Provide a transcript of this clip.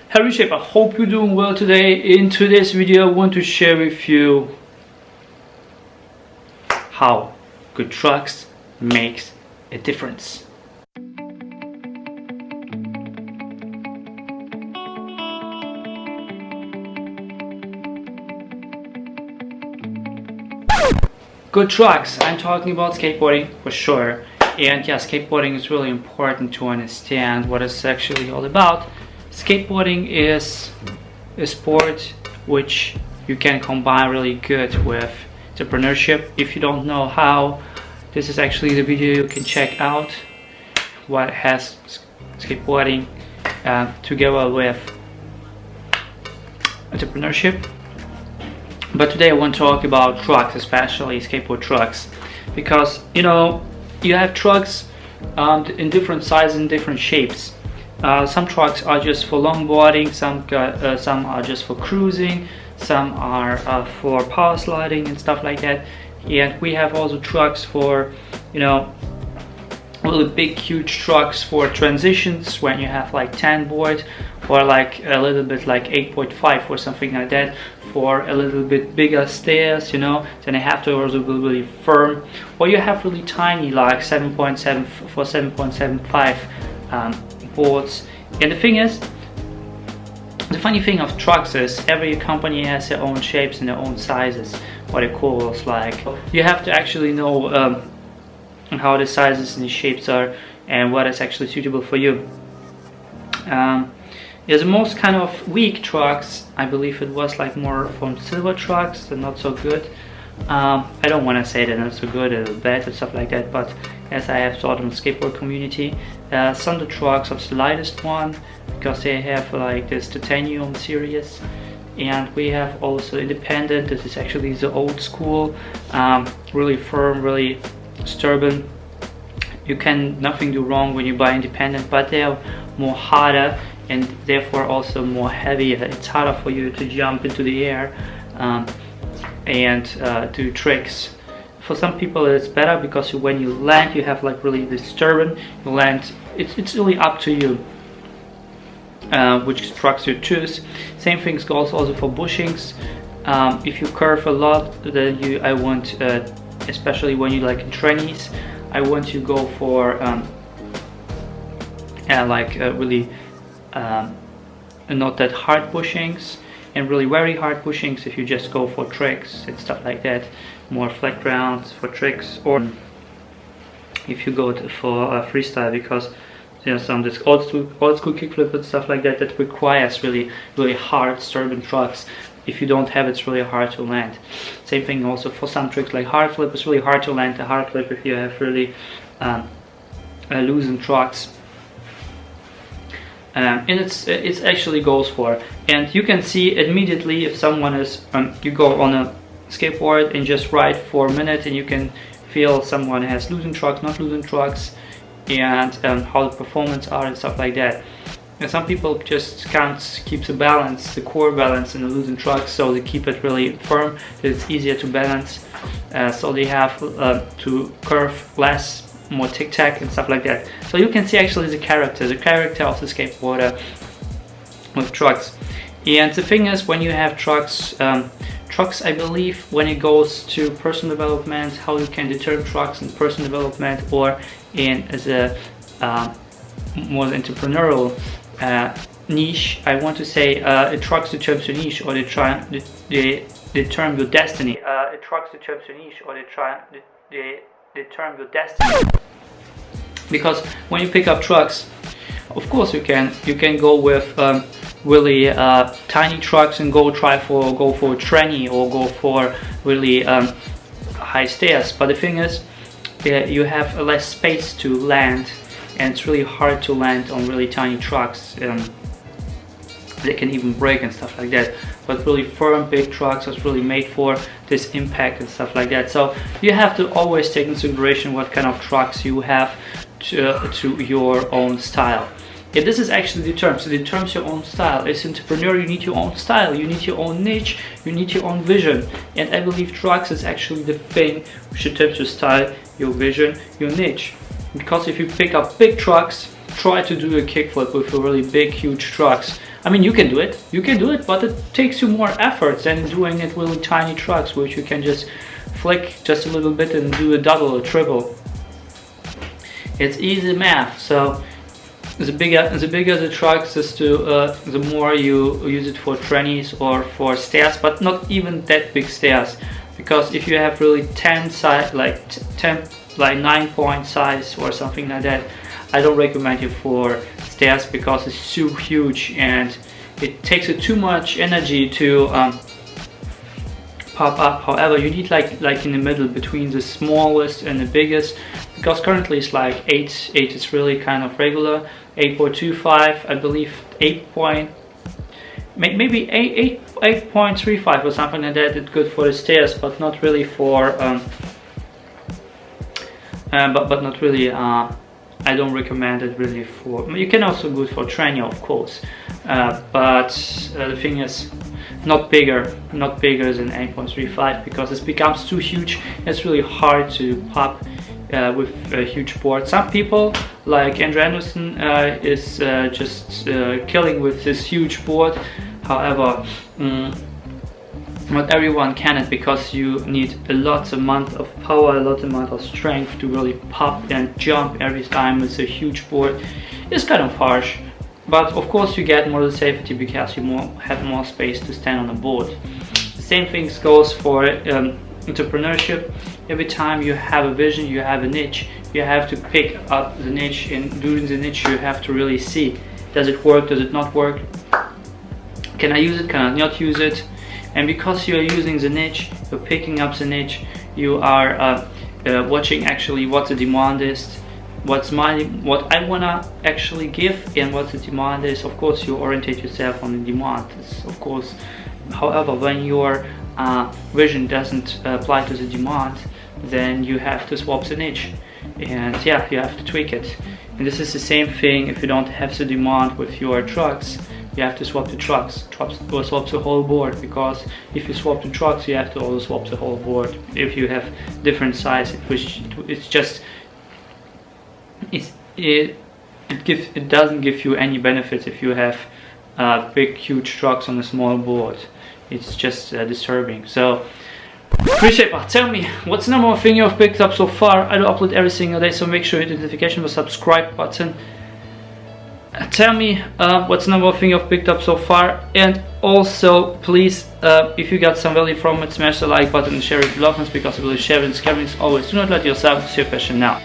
Hey REshaper, I hope you're doing well today. In today's video I want to share with you how good trucks makes a difference. Good trucks, I'm talking about skateboarding for sure. And yeah, skateboarding is really important to understand what it's actually all about. Skateboarding is a sport which you can combine really good with entrepreneurship. If you don't know how, this is actually the video you can check out what has skateboarding together with entrepreneurship. But today I want to talk about trucks, especially skateboard trucks, because you have trucks in different sizes and different shapes. Some trucks are just for longboarding, some are just for cruising, some are for power sliding and stuff like that. And we have also trucks for, really big, huge trucks for transitions when you have like 10 board or like a little bit like 8.5 or something like that, for a little bit bigger stairs, then they have to also be really firm. Or you have really tiny like 7.7 for 7.75 boards. And the funny thing of trucks is every company has their own shapes and their own sizes, what it calls like. You have to actually know how the sizes and the shapes are and what is actually suitable for you. The most kind of weak trucks, I believe it was like more from silver trucks, they're not so good. I don't want to say they're not so good or bad and stuff like that, but as I have taught in the skateboard community, some of the trucks are the lightest one because they have like this titanium series. And we have also independent. This is actually the old school, really firm, really stubborn. You can nothing do wrong when you buy independent, but they are more harder and therefore also more heavier. It's harder for you to jump into the air and do tricks. For some people it's better because when you land you have like really this turbine. You land, it's really up to you which trucks you choose. Same thing goes also for bushings. If you curve a lot, then I want, especially when you like in trannies, I want you go for really not that hard bushings, and really very hard bushings if you just go for tricks and stuff like that, more flat grounds for tricks, or if you go for freestyle, because some of this old school kickflip and stuff like that requires really hard stubborn trucks. If you don't have it, it's really hard to land. Same thing also for some tricks like hard flip. It's really hard to land a hard flip if you have really loosened trucks. And it actually goes for, and you can see immediately if someone is you go on a skateboard and just ride for a minute, and you can feel someone has loosened trucks, not loosened trucks, and how the performance are and stuff like that. And some people just can't keep the balance, the core balance in the loosened trucks, so they keep it really firm, that it's easier to balance, so they have to curve less, more tic-tac and stuff like that. So you can see actually the character of the skateboarder with trucks. And the thing is, when you have trucks, I believe when it goes to personal development, how you can determine trucks in personal development or in as a more entrepreneurial niche, I want to say trucks determines your niche, or they determine your destiny. Trucks determines your niche, or they determine your destiny. Because when you pick up trucks, of course you can go with really tiny trucks and go for a tranny or go for really high stairs. But the thing is, you have less space to land, and it's really hard to land on really tiny trucks. They can even break and stuff like that. But really firm big trucks are really made for this impact and stuff like that. So you have to always take into consideration what kind of trucks you have to your own style. If this is actually determines your own style. As an entrepreneur, you need your own style, you need your own niche, you need your own vision. And I believe trucks is actually the thing which determines your style, your vision, your niche. Because if you pick up big trucks, try to do a kickflip with really big, huge trucks. I mean, you can do it, but it takes you more effort than doing it with tiny trucks, which you can just flick just a little bit and do a double or triple. It's easy math. So the bigger the trucks, the more you use it for trannies or for stairs, but not even that big stairs, because if you have really 10 size, like 9-point size or something like that, I don't recommend you for stairs because it's too huge and it takes too much energy to pop up. However, you need like in the middle between the smallest and the biggest, because currently it's like 8 is really kind of regular, 8.25, I believe, maybe 8.35 or something like that. It's good for the stairs, but not really for but not really, I don't recommend it really for, you can also good for tranny, of course, but the thing is, not bigger than 8.35, because it becomes too huge. It's really hard to pop with a huge board. Some people like Andrew Anderson is just killing with this huge board. However, not everyone can it, because you need a lot amount of power, a lot amount of strength to really pop and jump every time with a huge board. It's kind of harsh, but of course you get more safety because you have more space to stand on the board. The same thing goes for entrepreneurship. Every time you have a vision, you have a niche, you have to pick up the niche, and during the niche you have to really see, does it work, does it not work, can I use it, can I not use it? And because you are using the niche, you're picking up the niche, you are watching actually what the demand is, what I wanna actually give, and what the demand is. Of course, you orientate yourself on the demand, of course. However, when your vision doesn't apply to the demand, then you have to swap the niche, and yeah, you have to tweak it. And this is the same thing if you don't have the demand with your trucks. You have to swap the trucks, or swap the whole board, because if you swap the trucks, you have to also swap the whole board. If you have different size, it doesn't give you any benefits if you have big huge trucks on a small board. It's just disturbing. So REshaper, tell me, what's the number one thing you've picked up so far? I do upload every single day, so make sure you hit the notification or subscribe button. Tell me what's the number one thing you've picked up so far, and also please, if you got some value from it, smash the like button and share it with loved ones, because I believe sharing and scaring is always. Do not let yourself see your passion now.